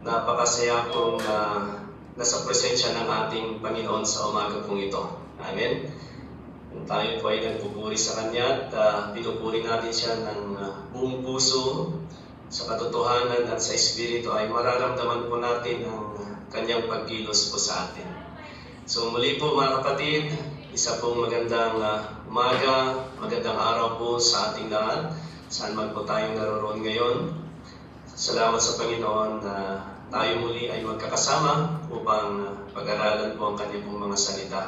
Napakasaya kong nasa presensya ng ating Panginoon sa umaga pong ito. Amen. Kung tayo po ay nagpupuri sa Kanya at pinupuri natin siya ng buong puso, sa katotohanan at sa Espiritu, ay mararamdaman po natin ang Kanyang pagkilos po sa atin. So muli po mga kapatid, isa pong magandang umaga, magandang araw po sa ating lahat, saan man po tayong naroon ngayon. Salamat sa Panginoon na tayo muli ay magkakasama upang pag-aralan po ang Kanya pong mga salita.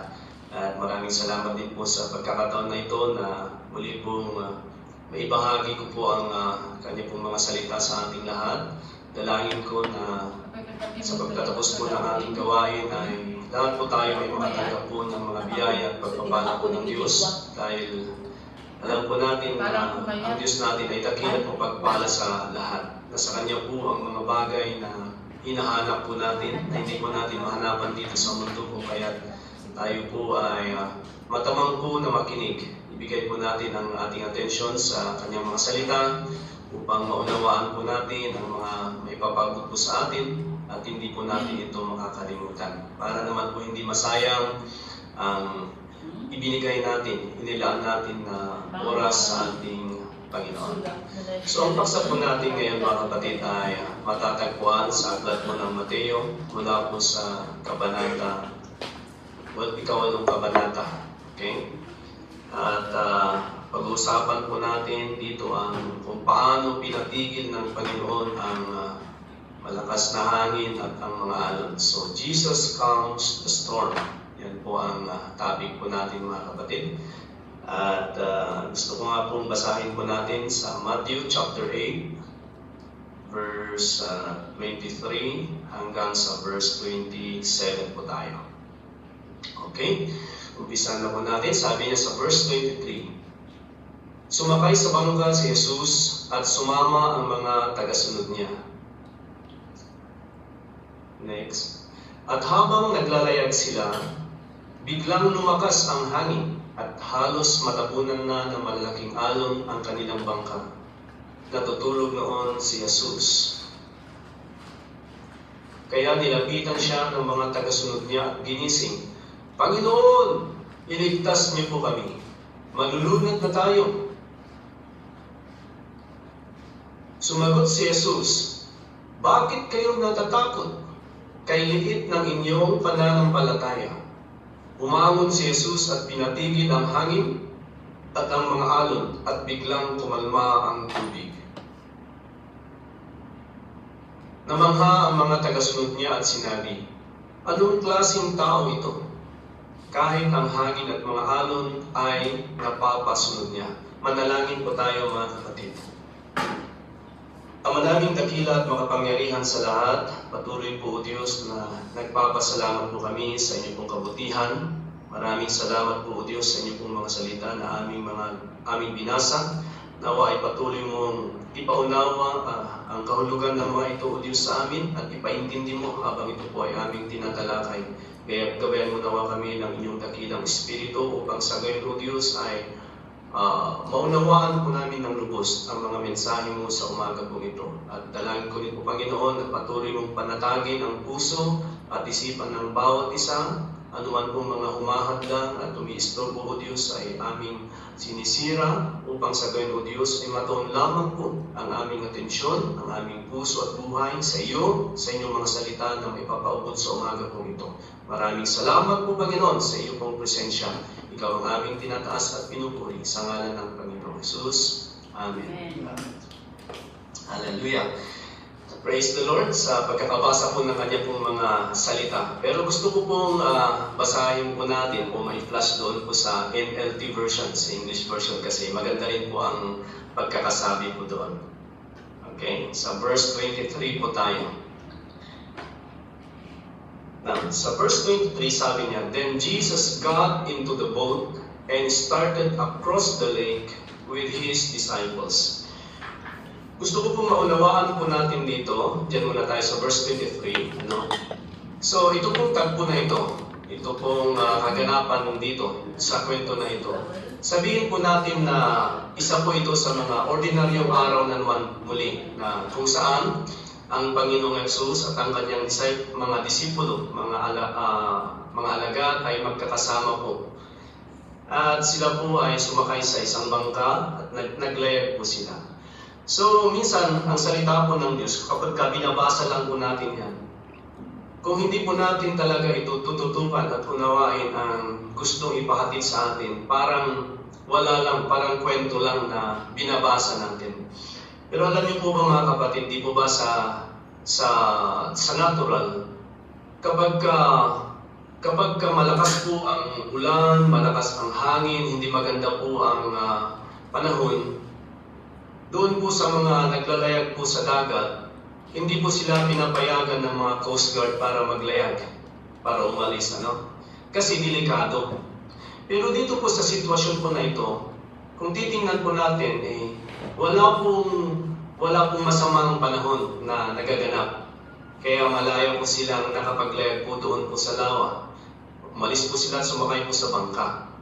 At maraming salamat din po sa pagkakataon na ito na muli pong maibahagi ko po ang Kanya pong mga salita sa ating lahat. Dalangin ko na sa pagtatapos po ng ating gawain ay lahat po tayo ay makatanggap po ng mga biyaya at pagpapala po ng Diyos. Dahil alam po natin na ang Diyos natin ay dakilat po pagpala sa lahat. Nasa Kanya po ang mga bagay na hinahanap po natin, na hindi po natin mahanapan dito sa mundo po. Kaya tayo po ay matamang po na makinig. Ibigay po natin ang ating atensyon sa Kanyang mga salita upang maunawaan po natin ang mga may papagod po sa atin at hindi po natin ito makakalimutan. Para naman po hindi masayang ang ibinigay natin, inilaan natin na oras sa ating Panginoon. So ang paksa po natin ngayon mga kapatid ay matatagpuan sa aklat po ng Mateo mula po sa kabanata, ikawalong kabanata. Okay? At pag-uusapan po natin dito ang kung paano pinatigil ng Panginoon ang malakas na hangin at ang mga alon. So Jesus calms the storm. Yan po ang topic po natin mga kapatid. At gusto ko nga pong basahin po natin sa Matthew chapter 8, verse 23 hanggang sa verse 27 po tayo. Okay? Umpisa na po natin. Sabi niya sa verse 23, sumakay sa bangka si Jesus at sumama ang mga tagasunod niya. Next. At habang naglalayag sila, biglang lumakas ang hangin at halos matabunan na ng malaking alon ang kanilang bangka. Natutulog noon si Jesus. Kaya nilapitan siya ng mga tagasunod niya at ginising, Panginoon, iligtas niyo po kami. Malulunod na tayo. Sumagot si Jesus, bakit kayo natatakot? Kay liit ng inyong pananampalataya. Umangon si Jesus at pinatigil ang hangin at ang mga alon at biglang kumalma ang tubig. Namangha ang mga tagasunod niya at sinabi, anong klaseng tao ito? Kahit ang hangin at mga alon ay napapasunod niya. Manalangin po tayo mga kapatid. Ang manaming dakila at makapangyarihan sa lahat, patuloy po o Diyos na nagpapasalamat po kami sa inyong pong kabutihan. Maraming salamat po o Diyos sa inyong pong mga salita na aming binasa. Nawa ay patuloy mong ipaunawa ang kahulugan ng mga ito o Diyos sa amin at ipaintindi mo habang ito po ay aming tinatalakay. Kaya gabayan mo nawa kami ng inyong dakilang Espiritu upang sa gayon o Diyos ay maunawaan po namin ng lubos ang mga mensahe mo sa umaga po ito. At dalangin ko rin po Panginoon at patuloy mong panatagin ang puso at isipan ng bawat isa. Anuman pong mga humahadlang at umiistorbo o Diyos ay aming sinisira upang sa gayon o Diyos ay matuon lamang po ang aming atensyon, ang aming puso at buhay sa iyo, sa inyong mga salita na may papaubod sa umaga po ito. Maraming salamat po Panginoon sa iyo pong presensya. Ikaw ang aming tinataas at pinupuri sa ngalan ng Panginoong Jesus. Amen. Hallelujah. Praise the Lord sa pagkakabasa po ng Kanya pong mga salita. Pero gusto ko pong basahin po natin o may flash doon po sa NLT version, sa English version kasi maganda rin po ang pagkakasabi po doon. Okay, sa verse 23 po tayo. Now, sa verse 23 sabi niya, then Jesus got into the boat and started across the lake with his disciples. Gusto ko pong maunawaan po natin dito, diyan muna tayo sa verse 23. So, ito pong tagpo na ito, ito pong kaganapan dito sa kwento na ito. Sabihin po natin na isa po ito sa mga ordinaryong araw na naman muli na kung saan ang Panginoong Hesus at ang kanyang mga disipulo, mga alagad ay magkakasama po. At sila po ay sumakay sa isang bangka at naglayag po sila. So, minsan, ang salita po ng Diyos, kapag binabasa lang po natin yan, kung hindi po natin talaga ito tututupan at unawain ang gustong ipahatid sa atin, parang wala lang, parang kwento lang na binabasa natin. Pero alam niyo po ba mga kapatid, di po ba sa natural, kapag malakas po ang ulan, malakas ang hangin, hindi maganda po ang panahon, doon po sa mga naglalayag po sa dagat, hindi po sila pinapayagan ng mga Coast Guard para maglayag, para umalis, Kasi delikado. Pero dito po sa sitwasyon po na ito, kung titingnan po natin, wala pong masamang panahon na nagaganap. Kaya malaya po silang nakapaglayag po doon po sa lawa. Umalis po sila at sumakay po sa bangka.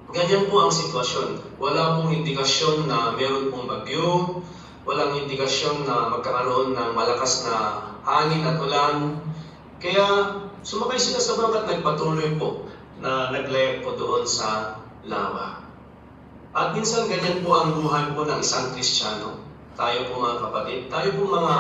Ganyan po ang sitwasyon. Wala pong indikasyon na meron pong bagyo, walang indikasyon na magkakaroon ng malakas na hangin at ulan. Kaya sumakay sila sa bangka at nagpatuloy po na naglayag po doon sa lawa. At minsan ganyan po ang buhay po ng isang Kristiyano. Tayo po mga kapatid, tayo po mga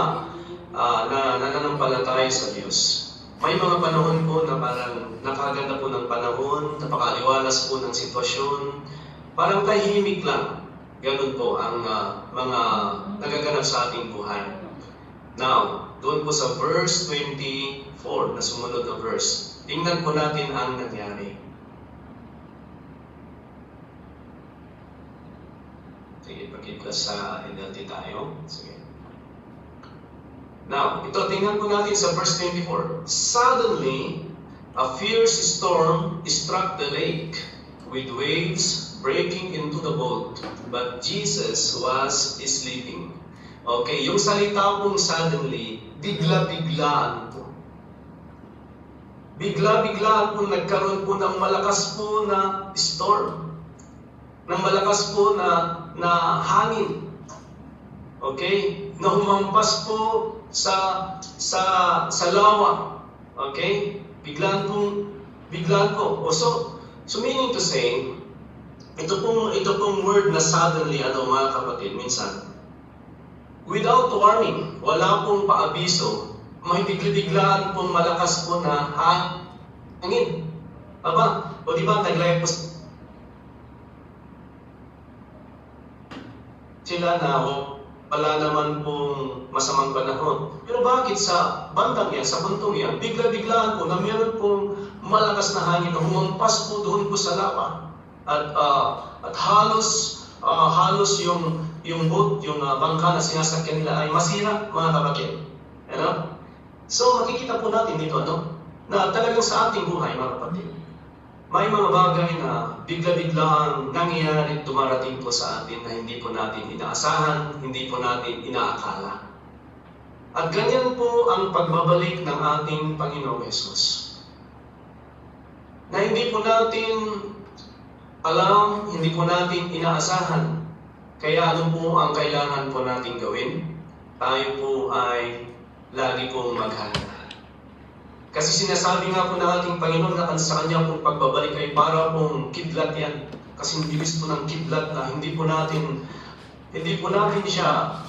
nananampalataya sa Diyos. May mga panahon po na parang nakaganda po ng panahon, napakaliwalas po ng sitwasyon, parang tahimik lang. Ganun po ang mga nagaganap sa ating buhay. Now, doon po sa verse 24 na sumunod na verse, tingnan po natin ang nangyari. Sige, pag-i-plus sa NLT tayo. Sige. Now, ito, tingnan po natin sa verse 24. Suddenly, a fierce storm struck the lake, with waves breaking into the boat, but Jesus was sleeping. Okay, yung salita pong suddenly, bigla-biglaan po. Bigla-biglaan po nagkaroon po ng malakas po na storm. Ng malakas po na hangin. Okay? Na humampas po sa lawa. Okay? Biglaan po. So meaning to say, ito pong word na suddenly, mga kapatid, minsan, without warning, wala pong paabiso, may bigla-biglaan pong malakas po na hangin. O di ba, naglayag po sila na wala naman pong masamang panahon. Pero bakit sa bandang yan, sa puntong yan, bigla-biglaan po na meron pong malakas na hangin na humampas po doon po sa lawa. At halos yung boat, yung bangka na sinasakyan nila ay masira, mga kapatid. So makikita po natin dito, na talagang sa ating buhay, mga kapatid, may mga bagay na bigla-biglaan nangyayari, dumarating po sa atin na hindi po natin inaasahan, hindi po natin inaakala. At ganyan po ang pagbabalik ng ating Panginoong Hesus. Na hindi po natin alam, hindi po natin inaasahan. Kaya ano po ang kailangan po natin gawin? Tayo po ay lagi pong maghanda. Kasi sinasabi nga po ng ating Panginoon na sa kanya pong pagbabalik ay para pong kidlat yan. Kasi bilis po ng kidlat na hindi po natin siya,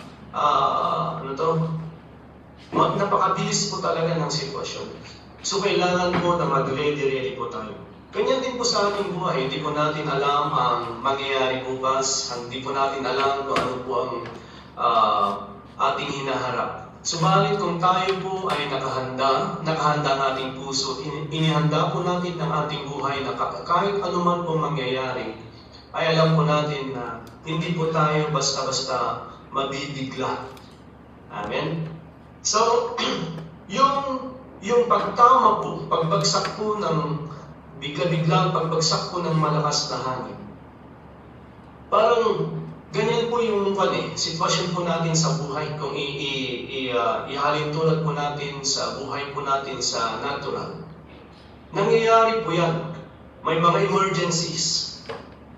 napakabilis po talaga ng sitwasyon. So kailangan po na mag-ready po tayo. Ganyan din po sa ating buhay, hindi po natin alam ang mangyayari bukas, hindi po natin alam kung ano po ang ating hinaharap. Subalit kung tayo po ay nakahanda ang ating puso, inihanda po natin ang ating buhay na kahit anuman po mangyayari, ay alam po natin na hindi po tayo basta-basta mabibigla. Amen? So, yung pagtama po, pagbagsak po ng bigla-biglang pagbagsak po ng malakas na hangin. Parang ganyan po yung sitwasyon po natin sa buhay. Kung ihalin tulad po natin sa buhay po natin sa natural. Nangyayari po yan. May mga emergencies.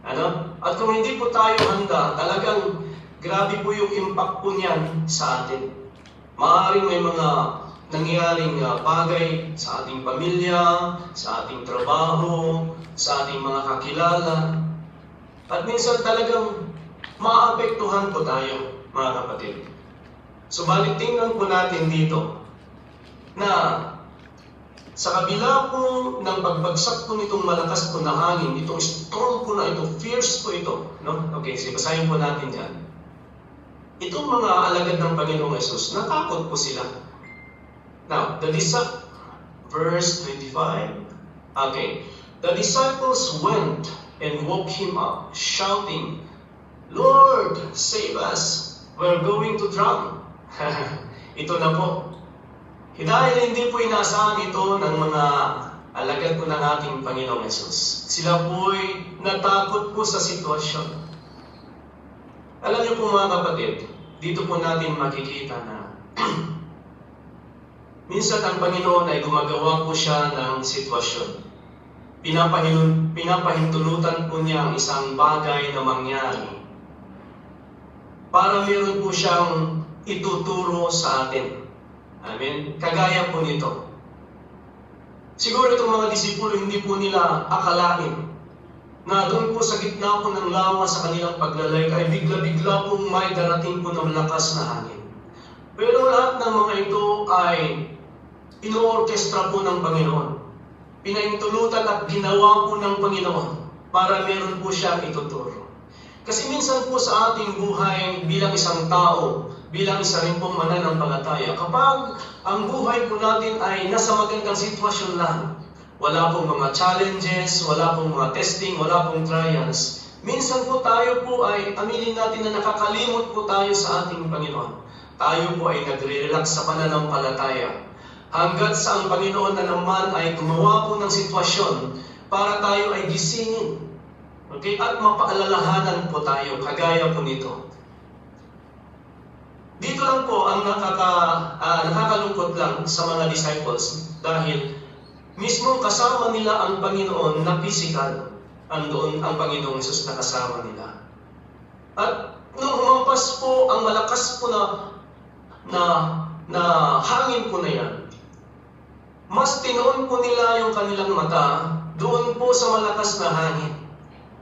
At kung hindi po tayo handa, talagang grabe po yung impact po niyan sa atin. Maaaring may mga nangyaring bagay sa ating pamilya, sa ating trabaho, sa ating mga kakilala. At minsan talagang maapektuhan po tayo, mga kapatid. Subalit tingnan po natin dito na sa kabila po ng pagbagsak po nitong malakas po na hangin, itong storm po na ito, fierce po ito. No? Okay, so basahin po natin yan. Itong mga alagad ng Panginoong Yesus, natakot po sila. Now, verse 25. Okay. The disciples went and woke him up, shouting, Lord, save us! We're going to drown. Ito na po. Dahil hindi po inaasahan ito ng mga alagad po ng ating Panginoong Yesus. Sila po'y natakot po sa sitwasyon. Alam niyo po mga kapatid, dito po natin makikita na minsan ang Panginoon ay gumagawa po siya ng sitwasyon. Pinapahintulutan po niya ang isang bagay na mangyari para meron po siyang ituturo sa atin. Amen? Kagaya po nito. Siguro itong mga disipulo hindi po nila akalain na doon po sa gitna po ng lawa sa kanilang paglalay ay bigla-bigla pong may darating po ng malakas na hangin. Pero lahat ng mga ito ay inoorkestra po ng Panginoon. Pinaintulutan at ginawa po ng Panginoon para meron po siyang ituturo. Kasi minsan po sa ating buhay bilang isang tao, bilang isa rin pong mananampalataya, kapag ang buhay po natin ay nasa magandang sitwasyon lang, wala pong mga challenges, wala pong mga testing, wala pong trials, minsan po tayo po ay aminin natin na nakakalimot po tayo sa ating Panginoon. Tayo po ay nagre-relax sa pananampalataya. Hanggat sa ang Panginoon na naman ay gumawa po ng sitwasyon para tayo ay gisingin. Okay? At mapaalalahanan po tayo, kagaya po nito. Dito lang po ang nakakalungkot lang sa mga disciples dahil mismo kasama nila ang Panginoon na physical. Andoon ang Panginoong Yesus na kasama nila. At nung humampas po ang malakas po na hangin po na yan, mas tinoon po nila yung kanilang mata doon po sa malakas na hangin.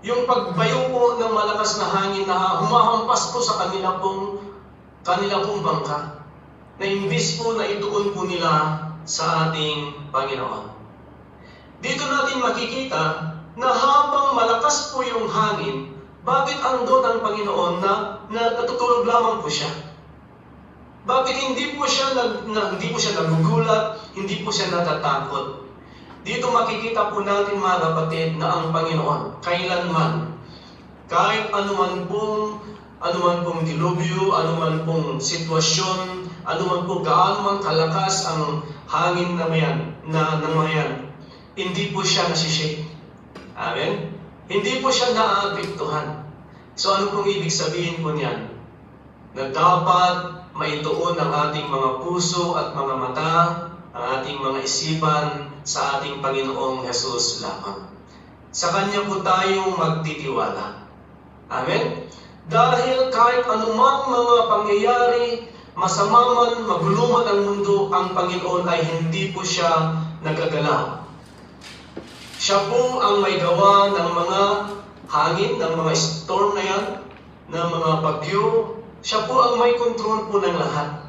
Yung pagbayo po ng malakas na hangin na humahampas po sa kanila pong bangka, na imbis po na ituon po nila sa ating Panginoon. Dito natin makikita na habang malakas po yung hangin, bakit andon ang Panginoon na natutulog lamang po siya? Bakit hindi po siya nagugulat, hindi po siya natatakot? Dito makikita po natin mga kapatid na ang Panginoon, kailanman, kahit anuman pong dilubyo, anuman pong sitwasyon, anuman po gaano man kalakas ang hangin na mayan, hindi po siya nasishake. Amen? Hindi po siya naaapektuhan. So ano pong ibig sabihin po niyan? Na dapat maituon ang ating mga puso at mga mata, ang ating mga isipan sa ating Panginoong Hesus lamang. Sa Kanya po tayo magtitiwala. Amen? Dahil kahit anumang mga pangyayari, masama man, magulo man ang mundo, ang Panginoon ay hindi po siya nagagalaw. Siya po ang may gawa ng mga hangin, ng mga storm na yan, ng mga bagyo. Siya po ang may control po ng lahat.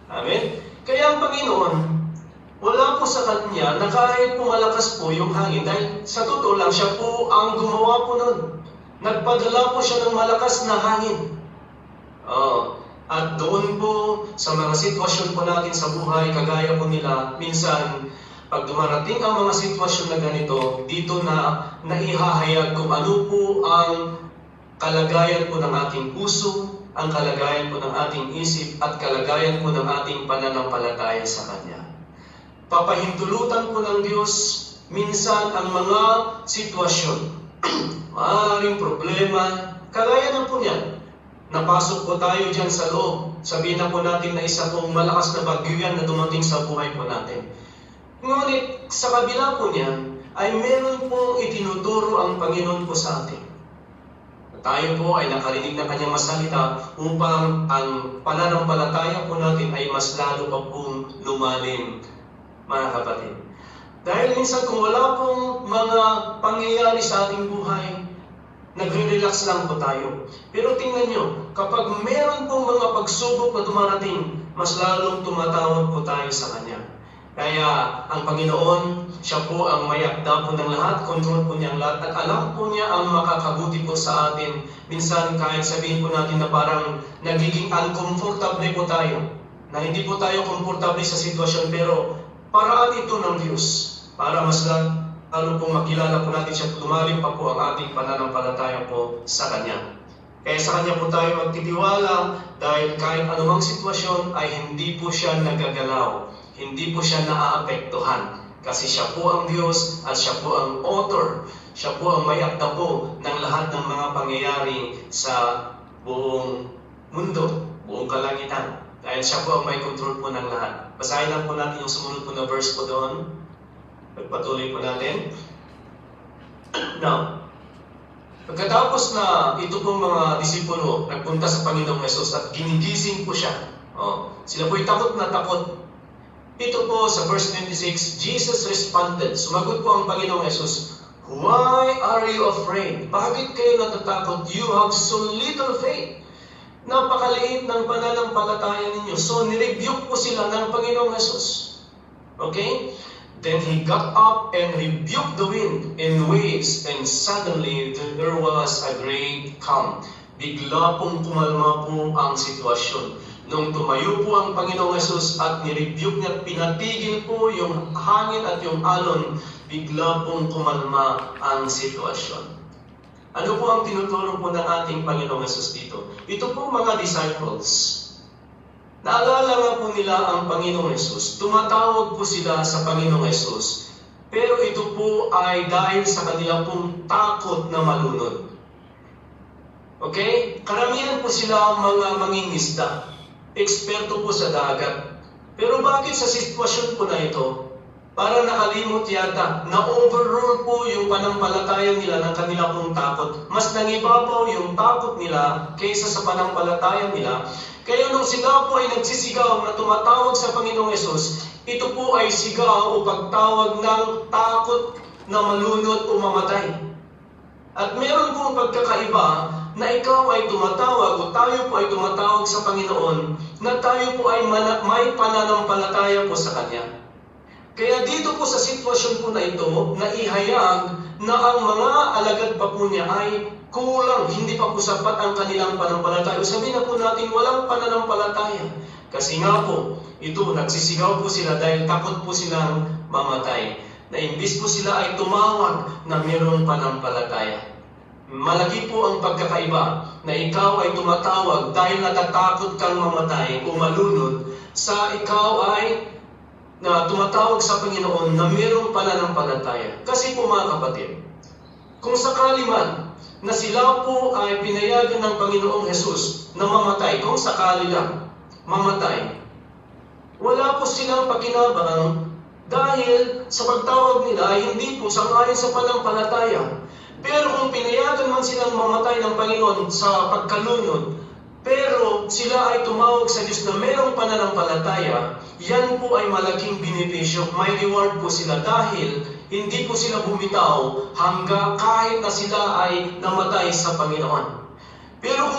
Amen? Kaya ang Panginoon, wala po sa Kanya na kahit po malakas po yung hangin, dahil sa totoo lang, siya po ang gumawa po nun. Nagpadala po siya ng malakas na hangin. At doon po, sa mga sitwasyon po natin sa buhay, kagaya po nila, minsan, pag dumarating ang mga sitwasyon na ganito, dito na naihahayag kung ano po ang kalagayan po ng ating puso, ang kalagayan po ng ating isip, at kalagayan po ng ating pananampalataya sa Kanya. Papahintulutan po ng Diyos minsan ang mga sitwasyon, maaaring problema, kagaya na po niyan. Napasok po tayo dyan sa loob. Sabihin na po natin na isa pong malakas na bagyo yan na dumating sa buhay po natin. Ngunit sa kabila po niyan, ay meron pong itinuturo ang Panginoon po sa atin. tayo po ay nakarinig ng kanyang masalita upang ang pananampalataya po natin ay mas lalo pa pong lumalim, mga kapatid. Dahil minsan kung wala pong mga pangyayari sa ating buhay, nagre-relax lang po tayo. Pero tingnan nyo, kapag meron pong mga pagsubok na dumarating, mas lalong tumatawag po tayo sa Kanya. Kaya ang Panginoon, siya po ang may akda po ng lahat, kontrol po niya ang lahat, at alam po niya ang makakabuti po sa atin. Minsan kahit sabihin po natin na parang nagiging uncomfortable po tayo, na hindi po tayo komportable sa sitwasyon, pero paraan ito ng Diyos para mas lalo pong makilala po natin siya, lumalim pa po ang ating pananampalataya po sa Kanya. Kaya sa Kanya po tayo magtitiwala dahil kahit anumang sitwasyon ay hindi po siya nagagalaw, hindi po siya naaapektuhan. Kasi siya po ang Diyos at siya po ang author, siya po ang may akda po ng lahat ng mga pangyayari sa buong mundo, buong kalangitan. Dahil siya po ang may control po ng lahat. Basahin lang po natin yung sumunod po na verse po doon. Pagpatuloy po natin. Now, pagkatapos na ito pong mga disipulo nagpunta sa Panginoong Hesus at ginigising po siya, sila po'y takot na takot. Ito po sa verse 26, Jesus responded, sumagot po ang Panginoong Hesus, "Why are you afraid? Bakit kayo natatakot? You have so little faith." Napakaliit ng pananampalataya ninyo. So, nirebuke po sila ng Panginoong Hesus. Okay? Then he got up and rebuked the wind and waves, and suddenly there was a great calm. Bigla pong kumalma po ang sitwasyon. Nung tumayo po ang Panginoong Hesus at nirebuke niya, pinatigil po yung hangin at yung alon, bigla pong kumalma ang sitwasyon. Ano po ang tinuturo po ng ating Panginoong Hesus dito? Ito po mga disciples. Naalala nga po nila ang Panginoong Hesus. Tumatawag po sila sa Panginoong Hesus. Pero ito po ay dahil sa kanila pong takot na malunod. Okay? Karamihan po sila mga mangingisda. Eksperto po sa dagat. Pero bakit sa sitwasyon po na ito, para nakalimot yata, na-overrule po yung panampalataya nila ng kanila pong takot. Mas nangibabaw yung takot nila kaysa sa panampalataya nila. Kaya nung sila po ay nagsisigaw na tumatawag sa Panginoong Hesus, ito po ay sigaw o pagtawag ng takot na malunod o mamatay. At meron pong pagkakaiba na ikaw ay tumatawag o tayo po ay tumatawag sa Panginoon na tayo po ay may pananampalataya po sa Kanya. Kaya dito po sa sitwasyon po na ito, naihayag na ang mga alagad pa po niya ay kulang, hindi pa po sapat ang kanilang pananampalataya. Sabihin na po natin, walang pananampalataya. Kasi nga po, ito, nagsisigaw po sila dahil takot po silang mamatay. Na imbis po sila ay tumawag na mayroong pananampalataya. Malaki po ang pagkakaiba na ikaw ay tumatawag dahil natatakot kang mamatay o malunod sa ikaw ay na tumatawag sa Panginoon na mayroong pananampalataya. Kasi po mga kapatid, kung sakali man na sila po ay pinayagan ng Panginoong Hesus na mamatay, kung sakali lang mamatay, wala po silang pakinabang dahil sa pagtawag nila ay hindi po sangayon sa pananampalataya. Pero kung pinayagan man silang mamatay ng Panginoon sa pagkalunod, pero sila ay tumawag sa Diyos na mayroong pananampalataya, yan po ay malaking benepisyo. May reward po sila dahil hindi po sila bumitaw hanggang kahit na sila ay namatay sa Panginoon. Pero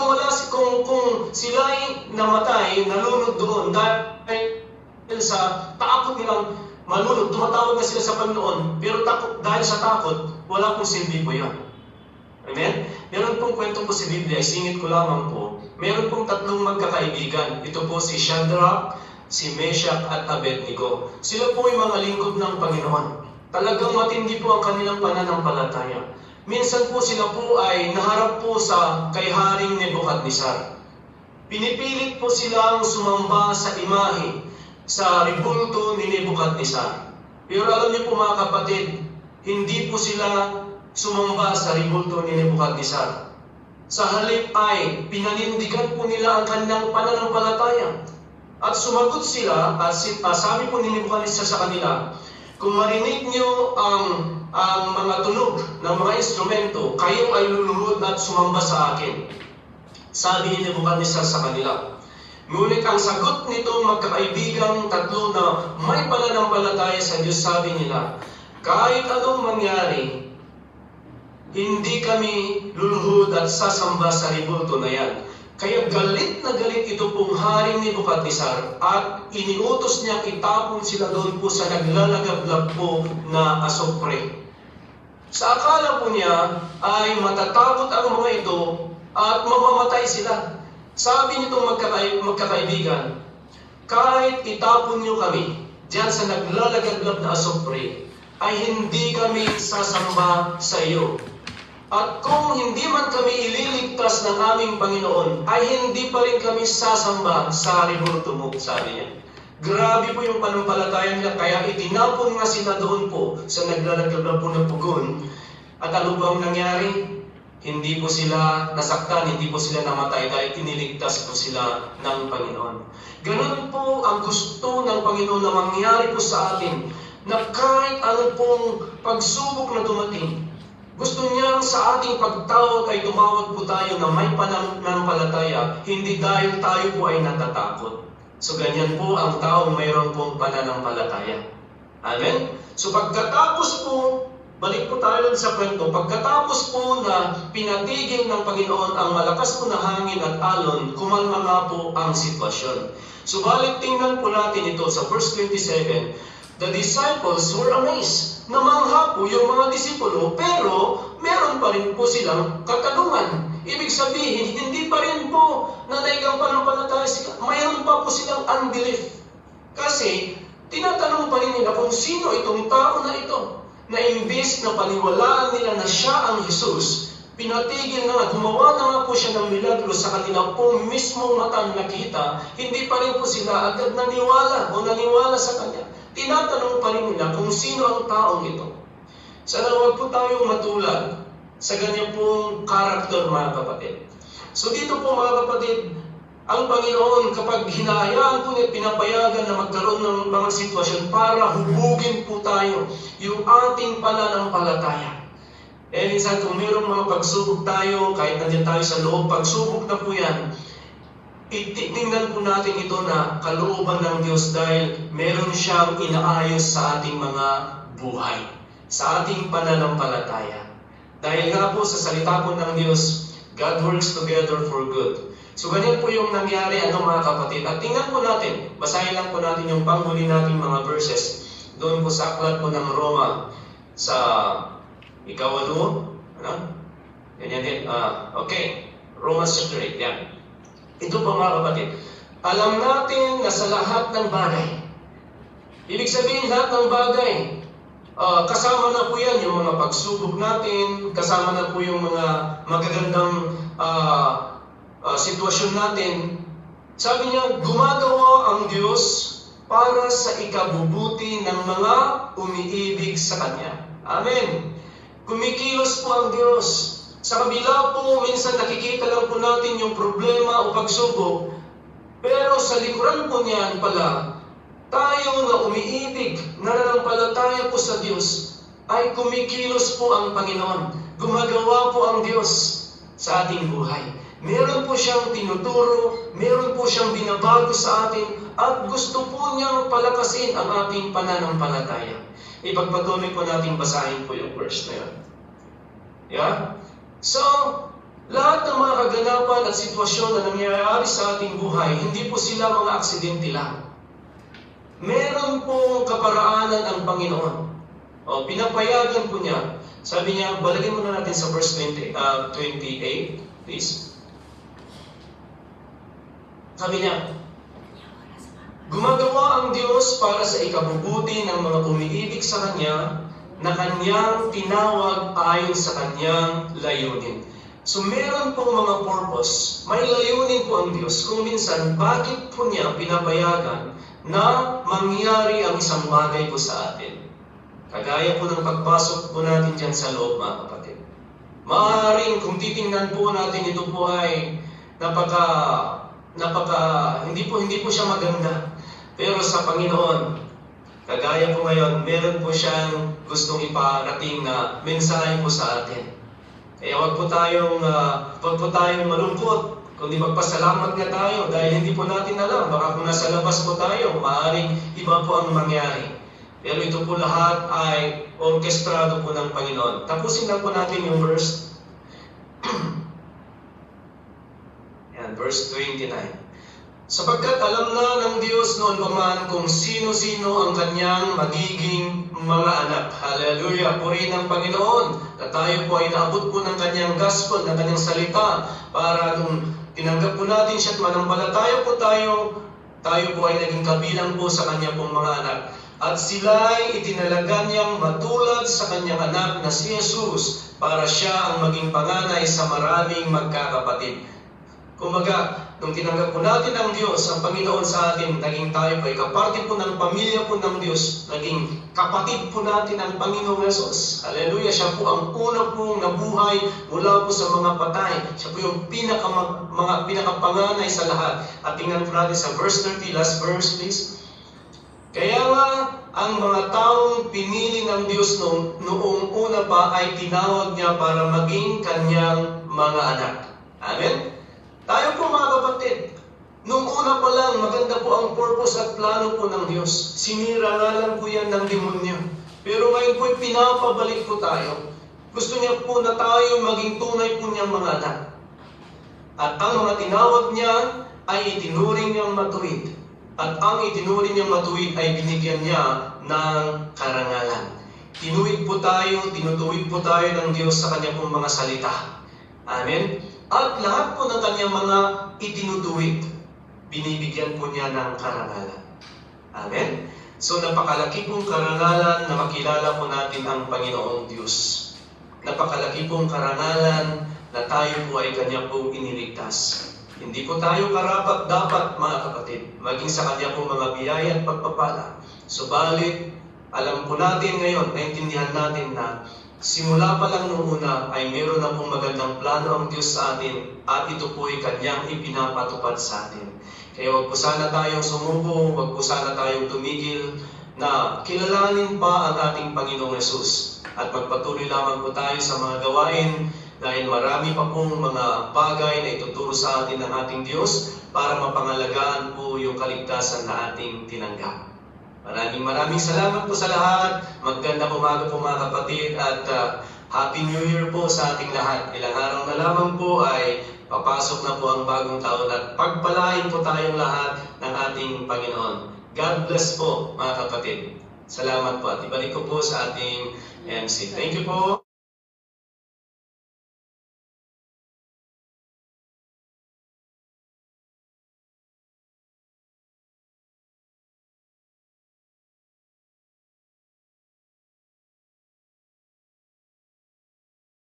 kung sila ay namatay, nalunod doon dahil sa takot nilang malunod, tumatawag na sila sa Panginoon, pero dahil sa takot, wala pong silbi po yan. Amen? Meron pong kwento po sa Biblia, isingit ko lamang po. Meron pong tatlong magkakaibigan. Ito po si Shadrach, si Meshach at Abednego. Sila po ay mga lingkod ng Panginoon. Talagang matindi po ang kanilang pananampalataya. Minsan po sila po ay naharap po kay Haring Nebuchadnezzar. Pinipilit po silang sumamba sa imahe, sa ribulto ni Nebuchadnezzar. Pero alam niyo po mga kapatid, hindi po sila sumamba sa ribulto ni Nebuchadnezzar. Sa halip ay pinanindigan po nila ang kanilang pananampalataya. At sumagot sila, sabi po ni Nebuchadnezzar sa kanila, kung marinig niyo ang ang mga tunog ng mga instrumento, kayo ay luluhod at sumamba sa akin. Sabi ni Nebuchadnezzar sa kanila. Ngunit ang sagot nitong magkakaibigang tatlo na may pananampalataya sa Diyos, sabi nila, kahit anong mangyari, hindi kami luluhod at sasamba sa ribulto na yan. Kaya galit na galit ito pong haring Nebuchadnezzar at iniutos niyang itapon sila doon po sa naglalagablab po na asopre. Sa akala po niya ay matatakot ang mga ito at mamamatay sila. Sabi nitong magkakaibigan, kahit itapon niyo kami diyan sa naglalagablab na asopre, ay hindi kami sasamba sa iyo. At kung hindi man kami ililigtas ng aming Panginoon, ay hindi pa rin kami sasamba sa ribulto mo, sabi niya. Grabe po yung panampalataya nila, kaya itinapon nga sila doon po sa naglalagablab po ng pugon. At ano bang nangyari? Hindi po sila nasaktan, hindi po sila namatay dahil iniligtas po sila ng Panginoon. Ganun po ang gusto ng Panginoon na mangyari po sa atin, na kahit ano pong pagsubok na dumating, gusto niya sa ating pagtawag ay tumawag po tayo na may pananampalataya, hindi dahil tayo po ay natatakot. So ganyan po ang taong mayroon pong pananampalataya. Amen? So pagkatapos po, balik po tayo sa kwento, pagkatapos po na pinatigil ng Panginoon ang malakas po na hangin at alon, kumalma nga po ang sitwasyon. Subalit tingnan po natin ito sa verse 27, the disciples were amazed. Namangha po yung mga disipulo, pero meron pa rin po silang katanungan. Ibig sabihin, hindi pa rin po nanaigang panampalataya sila. Mayroon pa po silang unbelief. Kasi, tinatanong pa rin nila kung sino itong tao na ito, na imbes na paniwalaan nila na siya ang Jesus, pinatigil na nga, gumawa na nga po siya ng milagro sa kanila pong mismong matang nakita, hindi pa rin po sila agad naniwala sa kanya. Tinatanong pa rin nila kung sino ang taong ito. Sana huwag po tayong matulad sa ganyan pong karakter, mga kapatid. So dito po, mga kapatid, ang Panginoon kapag hinahayaan po niya, pinapayagan na magkaroon ng mga sitwasyon para hubugin po tayo yung ating pananampalataya. Minsan kung mayroong mga pagsubok tayo, kahit nandiyan tayo sa loob, pagsubok na po yan, tingnan po natin ito na kalooban ng Diyos dahil meron siyang inaayos sa ating mga buhay, sa ating pananampalataya. Dahil nga po sa salita po ng Diyos, God works together for good. So ganyan po yung nangyari, mga kapatid. At tingnan po natin, basahin lang po natin yung panghuli nating mga verses doon po sa aklat po ng Roma sa ikawalo. Ganyan din. Okay, Romans chapter 8, yan. Ito po, mga kapatid, alam natin na sa lahat ng bagay, ibig sabihin lahat ng bagay, kasama na po yan yung mga pagsubok natin, kasama na po yung mga magagandang sitwasyon natin. Sabi niya, gumagawa ang Diyos para sa ikabubuti ng mga umiibig sa Kanya. Amen. Kumikilos po ang Diyos. Sa kabila po, minsan nakikita lang po natin yung problema o pagsubok. Pero sa likuran po niyan pala, tayo na umiibig, nananampalataya po sa Diyos, ay kumikilos po ang Panginoon. Gumagawa po ang Diyos sa ating buhay. Meron po siyang tinuturo, meron po siyang binabago sa atin, at gusto po niyang palakasin ang ating pananampalataya. Ipagpatuloy po natin basahin po yung verse na yun. Yeah? So, lahat ng mga kaganapan at sitwasyon na nangyayari sa ating buhay, hindi po sila mga aksidente lang. Meron pong kaparaanan ang Panginoon. Pinapayagan po niya. Sabi niya, balagin muna natin sa verse 28, please. Sabi niya, gumagawa ang Diyos para sa ikabubuti ng mga umiibig sa Kanya, na Kanyang tinawag ayon sa Kanyang layunin. So meron pong mga purpose, may layunin po ang Diyos. Kung minsan, bakit po niya pinapayagan na mangyari ang isang bagay po sa atin? Kagaya po ng pagpasok po natin dyan sa loob, mga kapatid. Maaaring kung titingnan po natin, ito po ay hindi po siya maganda. Pero sa Panginoon, Kagaya po ngayon, meron po siyang gustong iparating na mensahe po sa atin. Kaya wag po tayong malungkot, kundi magpasalamat nga tayo dahil hindi po natin alam. Baka kung nasa labas po tayo, maaaring iba po ang mangyari. Pero ito po lahat ay orkestrado po ng Panginoon. Tapusin lang po natin yung verse. Yan, verse 29. Sapagkat alam na ng Diyos noon pa man kung sino-sino ang kanyang magiging mga anak. Hallelujah! Purihin ang Panginoon na tayo po ay naabot po ng kanyang gospel, ng kanyang salita, para nung tinanggap po natin siya at manampalataya po tayo po ay naging kabilang po sa kanya pong mga anak. At sila'y itinalaga niyang matulad sa kanyang anak na si Jesus para siya ang maging panganay sa maraming magkakapatid. Kumbaga, nung tinanggap po natin ang Diyos, ang Panginoon sa atin, naging tayo po ay kaparte po ng pamilya po ng Diyos, naging kapatid po natin ang Panginoong Jesus. Hallelujah! Siya po ang una pong nabuhay mula po sa mga patay. Siya po yung pinakapanganay sa lahat. At tingnan po natin sa verse 30, last verse please. Kaya nga, ang mga taong pinili ng Diyos noong una pa ay tinawag niya para maging kanyang mga anak. Amen? Tayo po mga kapatid, nung una pa lang, maganda po ang purpose at plano po ng Diyos. Sinira nga lang po yan ng demonyo. Pero ngayon po pinapabalik po tayo. Gusto niya po na tayo maging tunay po niyang mga anak. At ang mga tinawag niya ay itinuring niyang matuwid. At ang itinuring niyang matuwid ay binigyan niya ng karangalan. Tinuwid po tayo, tinutuwid po tayo ng Diyos sa kanya pong mga salita. Amen? At lahat po ng kanyang mga itinutuwid, binibigyan po niya ng karangalan. Amen? So napakalaki pong karangalan na makilala po natin ang Panginoong Diyos. Napakalaki pong karangalan na tayo po ay kanya pong iniligtas. Hindi po tayo karapat-dapat mga kapatid, maging sa kanya pong mga biyaya at pagpapala. Subalit, alam po natin ngayon, naintindihan natin na simula pa lang noong una ay meron na pong magandang plano ang Diyos sa atin at ito po ay kanyang ipinapatupad sa atin. Kaya wag po sana tayong sumuko, wag po sana tayong tumigil na kilalanin pa ang ating Panginoong Yesus. At magpatuloy lamang po tayo sa mga gawain dahil marami pa pong mga bagay na ituturo sa atin ng ating Diyos para mapangalagaan po yung kaligtasan na ating tinanggap. Maraming salamat po sa lahat. Magandang umaga po mga kapatid at Happy New Year po sa ating lahat. Ilang araw na lamang po ay papasok na po ang bagong taon at pagpalain po tayong lahat ng ating Panginoon. God bless po mga kapatid. Salamat po at ibalik ko po sa ating MC. Thank you po.